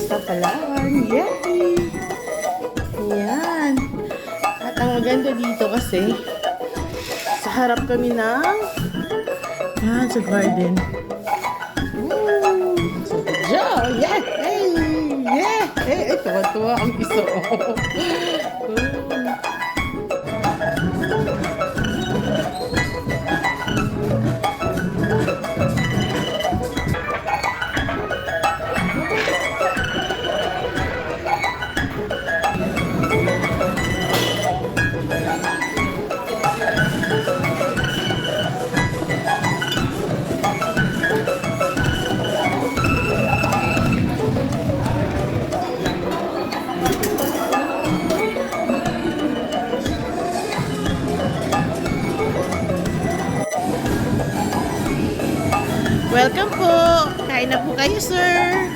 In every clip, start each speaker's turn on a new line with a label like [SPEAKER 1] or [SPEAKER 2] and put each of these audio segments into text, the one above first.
[SPEAKER 1] sa Palawan. Yay! Ayan. At ang maganda dito kasi, sa harap kami ng, yan, sa garden. Woo! So, Joe! Yeah! Hey! Yeah! Hey! Tuwa-tuwa ang iso. Welcome po! Kain na po kayo, sir!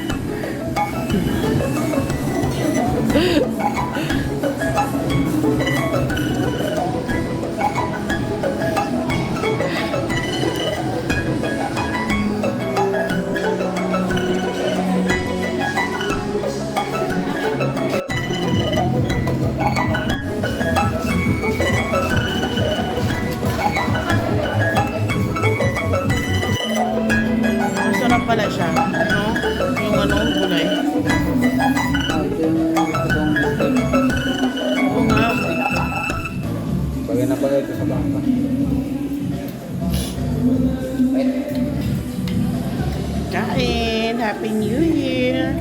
[SPEAKER 1] Masarap pala siya, no? Yung ano, gulay. Oo nga.
[SPEAKER 2] Bagay na bagay ito sa bangka.
[SPEAKER 1] Kain! Happy New Year!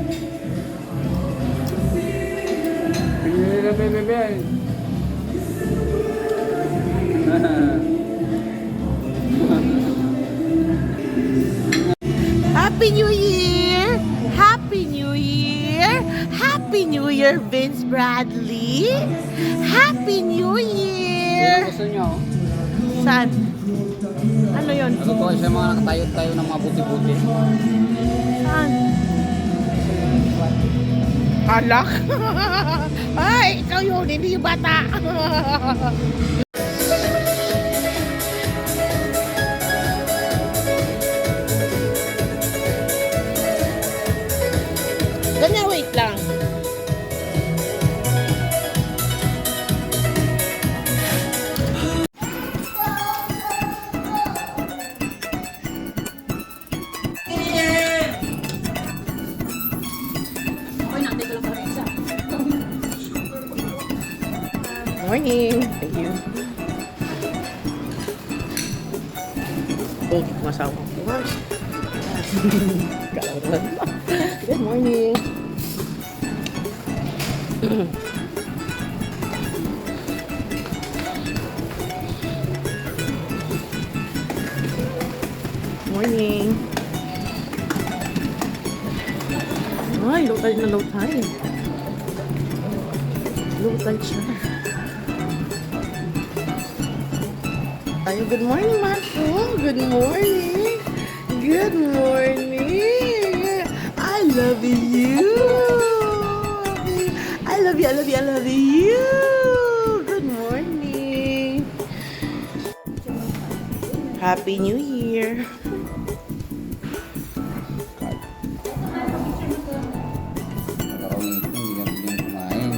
[SPEAKER 2] Pinili na bebe.
[SPEAKER 1] Happy New Year! Happy New Year! Happy New Year, Vince Bradley! Happy New
[SPEAKER 2] Sino
[SPEAKER 1] Year!
[SPEAKER 2] gusto nyo?
[SPEAKER 1] Saan? Ano yun?
[SPEAKER 2] Natutuwa siya mga nakatayo-tayo ng mga buti-buti.
[SPEAKER 1] Saan? Alak? Ay, ikaw yun, hindi yung bata. Ganyan, wait lang. Morning. Thank you. Oh, masawa ko. Good morning. Morning. Ay, low tide na low tide. Low tide siya. Ay, good morning, Marco. Good morning. Good morning. I love you. I love you, I love you, I love you. Good morning. Happy New Year.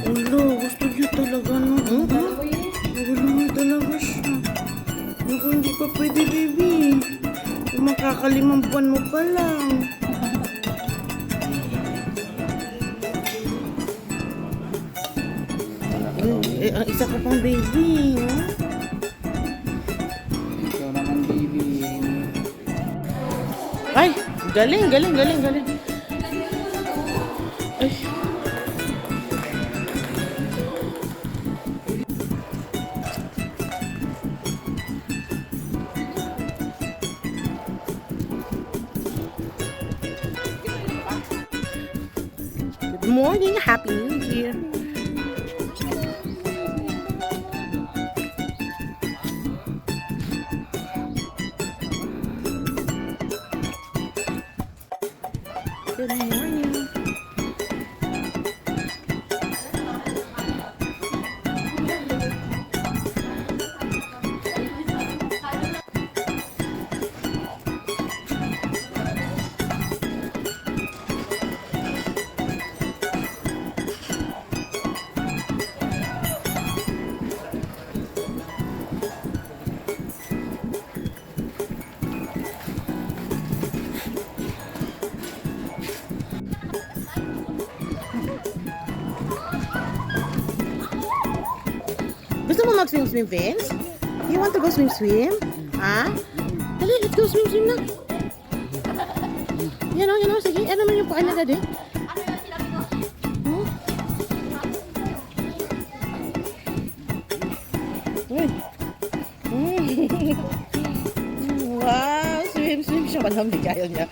[SPEAKER 1] Hello, gusto niyo talaga no? Wala mo talaga siya. Naku, hindi pa pwede, baby. Makakalimang buwan mo pa lang. Ang isa ka pang baby, no?
[SPEAKER 2] Ikaw naman, baby.
[SPEAKER 1] Ay, galing. Ay. Good morning, Happy New Year. Good morning. mo mag-swim, Vince? You want to go swim? Ha? Dali, let's go swim na. Yan o, sige. Ano naman yung paan na daddy? Hmm? Uy. Wow, swim siya. Malamig ayaw niya.